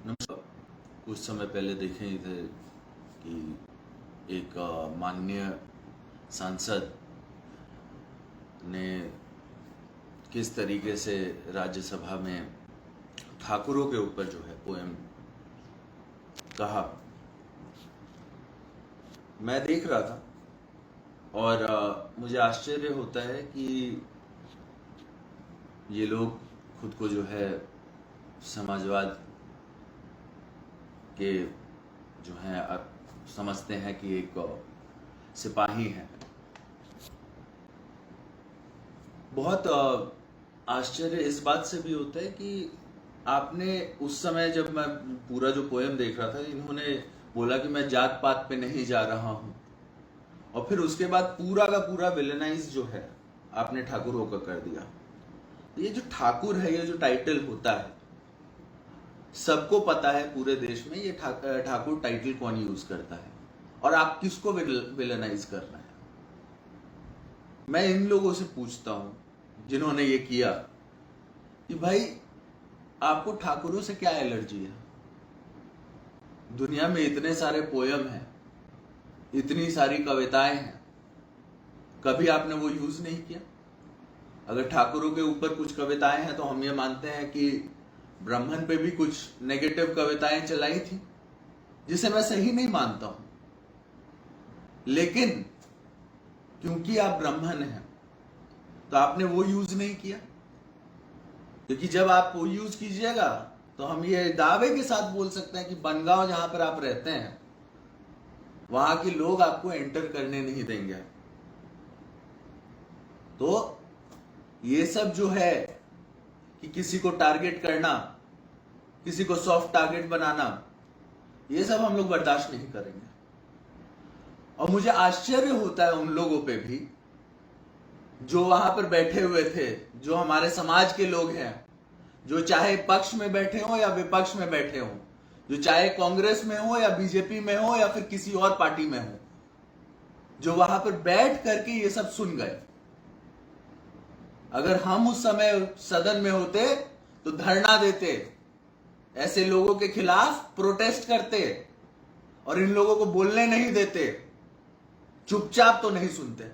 नमस्कार। कुछ समय पहले देखे ही थे कि एक माननीय सांसद ने किस तरीके से राज्यसभा में ठाकुरों के ऊपर जो है पोएम कहा। मैं देख रहा था और मुझे आश्चर्य होता है कि ये लोग खुद को जो है समाजवाद के जो हैं अब समझते हैं कि एक सिपाही हैं। बहुत आश्चर्य इस बात से भी होता है कि आपने उस समय जब मैं पूरा जो पोएम देख रहा था, इन्होंने बोला कि मैं जात पात पे नहीं जा रहा हूं, और फिर उसके बाद पूरा का पूरा विलेनाइज जो है आपने ठाकुरों का कर दिया। ये जो ठाकुर है, ये जो टाइटल होता है, सबको पता है पूरे देश में ये ठाकुर टाइटल कौन यूज करता है और आप किसको विलेनाइज कर रहे हैं। मैं इन लोगों से पूछता हूं जिन्होंने ये किया कि भाई आपको ठाकुरों से क्या एलर्जी है? दुनिया में इतने सारे पोयम हैं, इतनी सारी कविताएं हैं, कभी आपने वो यूज नहीं किया? अगर ठाकुरों के ऊपर कुछ कविताएं हैं तो हम ये मानते हैं कि ब्राह्मण पे भी कुछ नेगेटिव कविताएं चलाई थी, जिसे मैं सही नहीं मानता हूं, लेकिन क्योंकि आप ब्राह्मण हैं तो आपने वो यूज नहीं किया। क्योंकि जब आप वो यूज कीजिएगा तो हम ये दावे के साथ बोल सकते हैं कि बनगांव जहां पर आप रहते हैं वहां के लोग आपको एंटर करने नहीं देंगे। तो ये सब जो है कि किसी को टारगेट करना, किसी को सॉफ्ट टारगेट बनाना, ये सब हम लोग बर्दाश्त नहीं करेंगे। और मुझे आश्चर्य होता है उन लोगों पे भी जो वहां पर बैठे हुए थे, जो हमारे समाज के लोग हैं, जो चाहे पक्ष में बैठे हो या विपक्ष में बैठे हो, जो चाहे कांग्रेस में हो या बीजेपी में हो या फिर किसी और पार्टी में हो, जो वहां पर बैठ करके ये सब सुन गए। अगर हम उस समय सदन में होते तो धरना देते, ऐसे लोगों के खिलाफ प्रोटेस्ट करते और इन लोगों को बोलने नहीं देते, चुपचाप तो नहीं सुनते।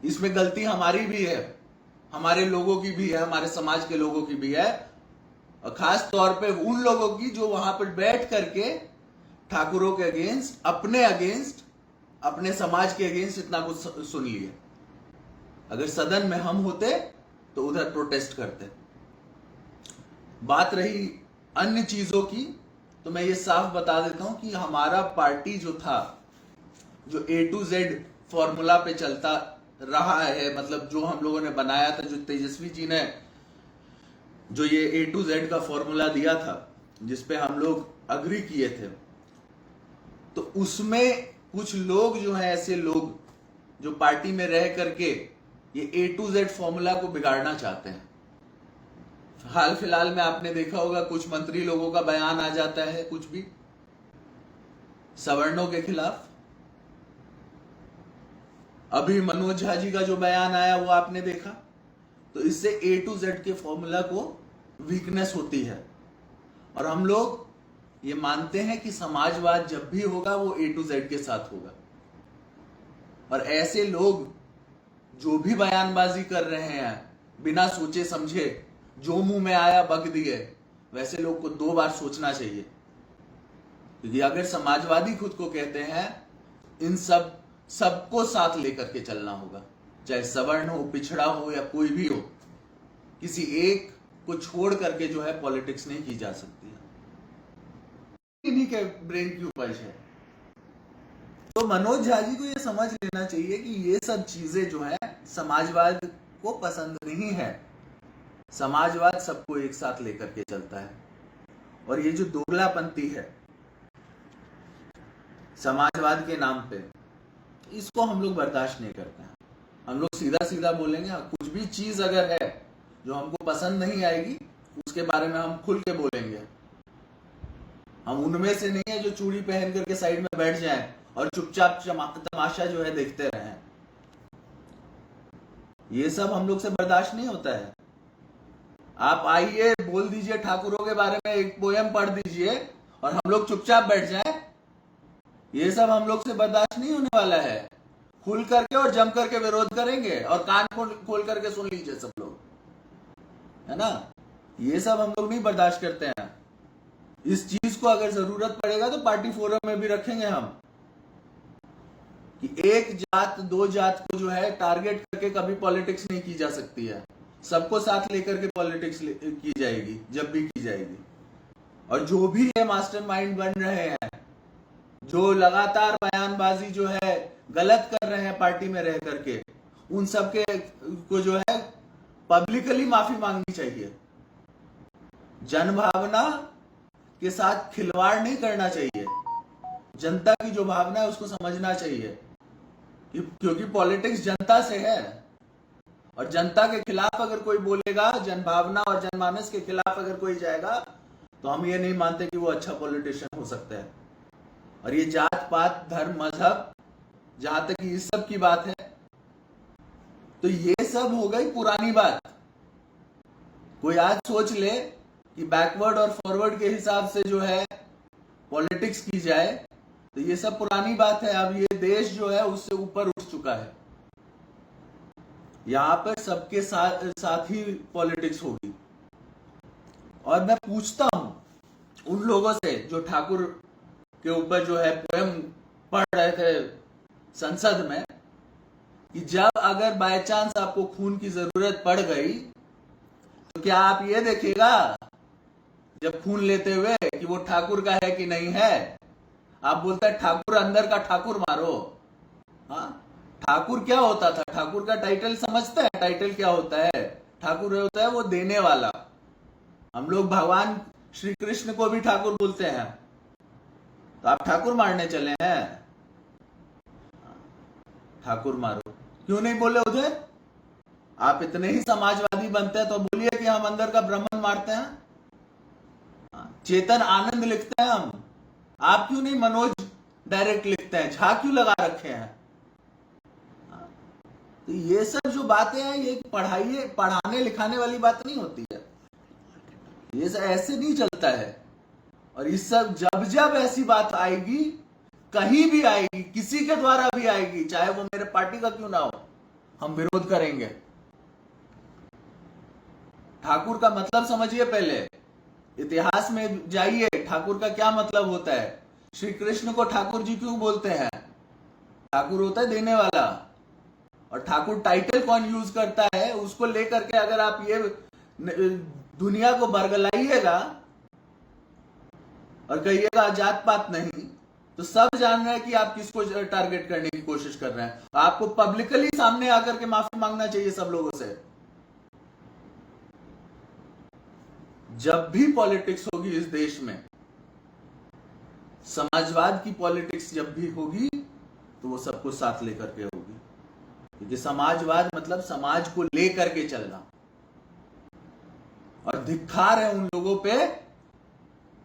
इसमें गलती हमारी भी है, हमारे लोगों की भी है, हमारे समाज के लोगों की भी है, और खास तौर पे उन लोगों की जो वहां पर बैठ करके ठाकुरों के अगेंस्ट, अपने समाज के अगेंस्ट इतना कुछ सुन लिए। अगर सदन में हम होते तो उधर प्रोटेस्ट करते। बात रही अन्य चीजों की, तो मैं ये साफ बता देता हूं कि हमारा पार्टी जो था, जो A to Z फॉर्मूला पे चलता रहा है, मतलब जो हम लोगों ने बनाया था, जो तेजस्वी जी ने जो ये A to Z का फॉर्मूला दिया था, जिसपे हम लोग अग्री किए थे, तो उसमें कुछ लोग जो हैं, ऐसे लोग जो पार्टी में रह करके ये A to Z फॉर्मूला को बिगाड़ना चाहते हैं। हाल फिलहाल में आपने देखा होगा कुछ मंत्री लोगों का बयान आ जाता है कुछ भी सवर्णों के खिलाफ। अभी मनोज झा जी का जो बयान आया वो आपने देखा। तो इससे A to Z के फॉर्मूला को वीकनेस होती है, और हम लोग ये मानते हैं कि समाजवाद जब भी होगा वो A to Z के साथ होगा। और ऐसे लोग जो भी बयानबाजी कर रहे हैं बिना सोचे समझे, जो मुंह में आया बक दिए, वैसे लोग को 2 बार सोचना चाहिए। क्योंकि अगर समाजवादी खुद को कहते हैं, इन सबको साथ लेकर के चलना होगा, चाहे सवर्ण हो, पिछड़ा हो या कोई भी हो, किसी एक को छोड़ करके जो है पॉलिटिक्स नहीं की जा सकती है। इन्हीं के ब्रेन की उपज है। तो मनोज झा जी को ये समझ लेना चाहिए कि ये सब चीजें जो है समाजवाद को पसंद नहीं है। समाजवाद सबको एक साथ लेकर के चलता है, और ये जो दोगलापंथी है समाजवाद के नाम पे, इसको हम लोग बर्दाश्त नहीं करते हैं। हम लोग सीधा सीधा बोलेंगे। कुछ भी चीज अगर है जो हमको पसंद नहीं आएगी, उसके बारे में हम खुल के बोलेंगे। हम उनमें से नहीं है जो चूड़ी पहन करके साइड में बैठ जाएं और चुपचाप तमाशा जो है देखते रहें। ये सब हम लोग से बर्दाश्त नहीं होता है। आप आइए, बोल दीजिए ठाकुरों के बारे में, एक पोयम पढ़ दीजिए और हम लोग चुपचाप बैठ जाएं। ये सब हम लोग से बर्दाश्त नहीं होने वाला है। खुल करके और जम करके विरोध करेंगे, और कान खोल करके सुन लीजिए सब लोग, है ना। ये सब हम लोग नहीं बर्दाश्त करते हैं। इस चीज को अगर जरूरत पड़ेगा तो पार्टी फोरम में भी रखेंगे हम, कि एक जात दो जात को जो है टारगेट करके कभी पॉलिटिक्स नहीं की जा सकती है। सबको साथ लेकर के पॉलिटिक्स की जाएगी, जब भी की जाएगी। और जो भी ये मास्टरमाइंड बन रहे हैं, जो लगातार बयानबाजी जो है गलत कर रहे हैं पार्टी में रह करके, उन सबके को जो है पब्लिकली माफी मांगनी चाहिए। जनभावना के साथ खिलवाड़ नहीं करना चाहिए। जनता की जो भावना है उसको समझना चाहिए, क्योंकि पॉलिटिक्स जनता से है। और जनता के खिलाफ अगर कोई बोलेगा, जनभावना और जनमानस के खिलाफ अगर कोई जाएगा, तो हम ये नहीं मानते कि वो अच्छा पॉलिटिशियन हो सकता है। और ये जात पात धर्म मजहब, जहां तक इस सब की बात है, तो ये सब हो गई पुरानी बात। कोई आज सोच ले कि बैकवर्ड और फॉरवर्ड के हिसाब से जो है पॉलिटिक्स की जाए, तो ये सब पुरानी बात है। अब ये देश जो है उससे ऊपर उठ चुका है। यहां पर सबके साथ ही पॉलिटिक्स होगी। और मैं पूछता हूं उन लोगों से जो ठाकुर के ऊपर जो है पोएम पढ़ रहे थे संसद में, कि जब अगर बाय चांस आपको खून की जरूरत पड़ गई, तो क्या आप ये देखेगा जब खून लेते हुए कि वो ठाकुर का है कि नहीं है? आप बोलते हैं ठाकुर अंदर का ठाकुर मारो। हाँ, ठाकुर क्या होता था? ठाकुर का टाइटल समझते हैं? टाइटल क्या होता है? ठाकुर होता है वो देने वाला। हम लोग भगवान श्री कृष्ण को भी ठाकुर बोलते हैं, तो आप ठाकुर मारने चले हैं? ठाकुर मारो क्यों नहीं बोले उधर? आप इतने ही समाजवादी बनते हैं तो बोलिए कि हम अंदर का ब्राह्मण मारते हैं। चेतन आनंद लिखते हैं हम, आप क्यों नहीं मनोज डायरेक्ट लिखते हैं? झा क्यों लगा रखे हैं? तो ये सब जो बातें हैं, ये पढ़ाने लिखाने वाली बात नहीं होती है। ये सब ऐसे नहीं चलता है। और इस सब जब जब ऐसी बात आएगी, कहीं भी आएगी, किसी के द्वारा भी आएगी, चाहे वो मेरे पार्टी का क्यों ना हो, हम विरोध करेंगे। ठाकुर का मतलब समझिए पहले, इतिहास में जाइए, ठाकुर का क्या मतलब होता है। श्री कृष्ण को ठाकुर जी क्यों बोलते हैं? ठाकुर होता है देने वाला। और ठाकुर टाइटल कौन यूज करता है, उसको लेकर के अगर आप ये दुनिया को बरगलाइएगा और कहिएगा जात पात नहीं, तो सब जान रहे हैं कि आप किसको टारगेट करने की कोशिश कर रहे हैं। आपको पब्लिकली सामने आकर के माफी मांगना चाहिए सब लोगों से। जब भी पॉलिटिक्स होगी इस देश में, समाजवाद की पॉलिटिक्स जब भी होगी, तो वो सबको साथ लेकर के होगी। क्योंकि समाजवाद मतलब समाज को लेकर के चलना। और धिक्कार है उन लोगों पे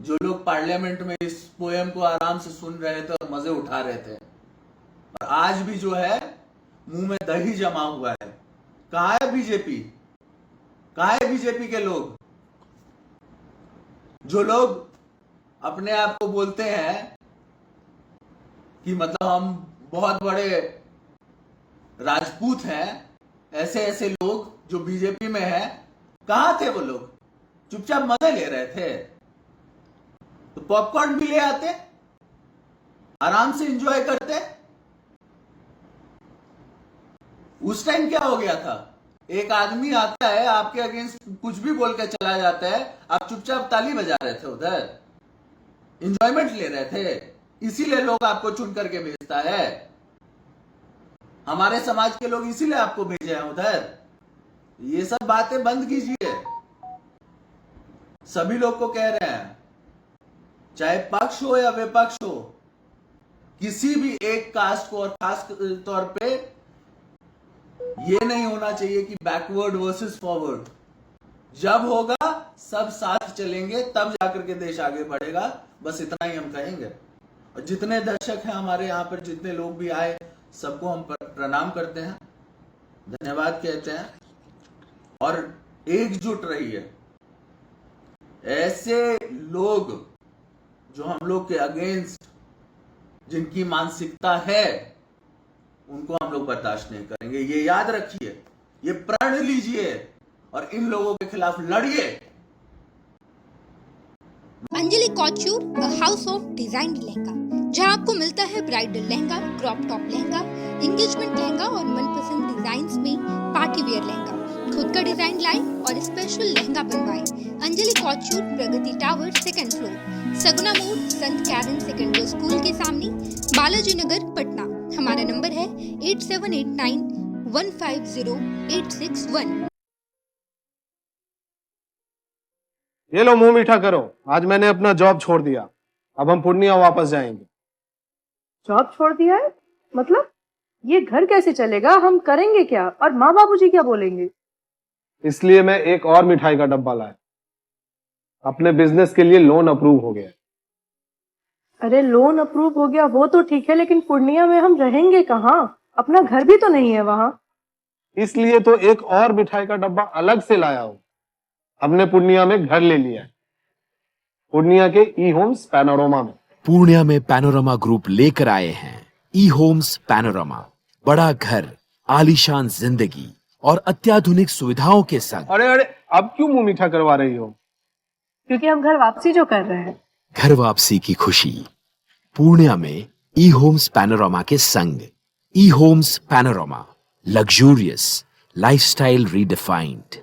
जो लोग पार्लियामेंट में इस पोएम को आराम से सुन रहे थे और मजे उठा रहे थे, और आज भी जो है मुंह में दही जमा हुआ है। कहां है बीजेपी? कहां है बीजेपी के लोग? जो लोग अपने आप को बोलते हैं कि मतलब हम बहुत बड़े राजपूत हैं, ऐसे ऐसे लोग जो बीजेपी में हैं, कहां थे वो लोग? चुपचाप मजे ले रहे थे। तो पॉपकॉर्न भी ले आते, आराम से एंजॉय करते। उस टाइम क्या हो गया था? एक आदमी आता है आपके अगेंस्ट, कुछ भी बोल के चला जाता है, आप चुपचाप ताली बजा रहे थे, उधर एंजॉयमेंट ले रहे थे। इसीलिए लोग आपको चुन करके भेजता है। हमारे समाज के लोग इसीलिए आपको भेजे हैं उधर। ये सब बातें बंद कीजिए। सभी लोग को कह रहे हैं, चाहे पक्ष हो या विपक्ष हो, किसी भी एक कास्ट को, और खास तौर पे ये नहीं होना चाहिए कि बैकवर्ड वर्सेस फॉरवर्ड। जब होगा सब साथ चलेंगे, तब जाकर के देश आगे बढ़ेगा। बस इतना ही हम कहेंगे। और जितने दर्शक हैं हमारे यहाँ पर, जितने लोग भी आए, सबको हम प्रणाम करते हैं, धन्यवाद कहते हैं। और एकजुट रहिए। ऐसे लोग जो हम लोग के अगेंस्ट, जिनकी मानसिकता है, उनको हम लोग बर्दाश्त नहीं करेंगे। ये याद रखिए, ये प्रण लीजिए और इन लोगों के खिलाफ लड़िए। Anjali couture, a house of design lehenga, जहां आपको मिलता है bridal lehenga, crop top lehenga, engagement lehenga और मनपसंद डिजाइन्स में पार्टी वेयर लहंगा। खुद का डिजाइन लाएं और स्पेशल लहंगा बनवाएं। अंजलि कॉचूर, प्रगति टावर, 2nd फ्लोर, सगुना मोड़, संत कैरन सेकेंडरी स्कूल के सामने, बालाजी नगर, पटना। हमारा नंबर है 8789150861। ये लो, मुंह मीठा करो। आज मैंने अपना जॉब छोड़ दिया, अब हम पूर्णिया वापस जाएंगे। जॉब छोड़ दिया है? मतलब ये घर कैसे चलेगा? हम करेंगे क्या? और माँ बाबूजी क्या बोलेंगे? इसलिए मैं एक और मिठाई का डब्बा लाया। अपने बिजनेस के लिए लोन अप्रूव हो गया। अरे लोन अप्रूव हो गया वो तो ठीक है, लेकिन पूर्णिया में हम रहेंगे कहाँ? अपना घर भी तो नहीं है वहाँ। इसलिए तो एक और मिठाई का डब्बा अलग से लाया हूँ। हमने पूर्णिया में घर ले लिया है, पूर्णिया के ई होम्स पैनोरमा में। पूर्णिया में पैनोरमा ग्रुप लेकर आए हैं ई होम्स पैनोरमा। बड़ा घर, आलीशान जिंदगी और अत्याधुनिक सुविधाओं के संग। अरे अरे, अब क्यों मुंह मीठा करवा रही हो? क्योंकि हम घर वापसी जो कर रहे हैं। घर वापसी की खुशी पूर्णिया में ई होम्स पैनोरमा के संग। E homes panorama, luxurious lifestyle redefined.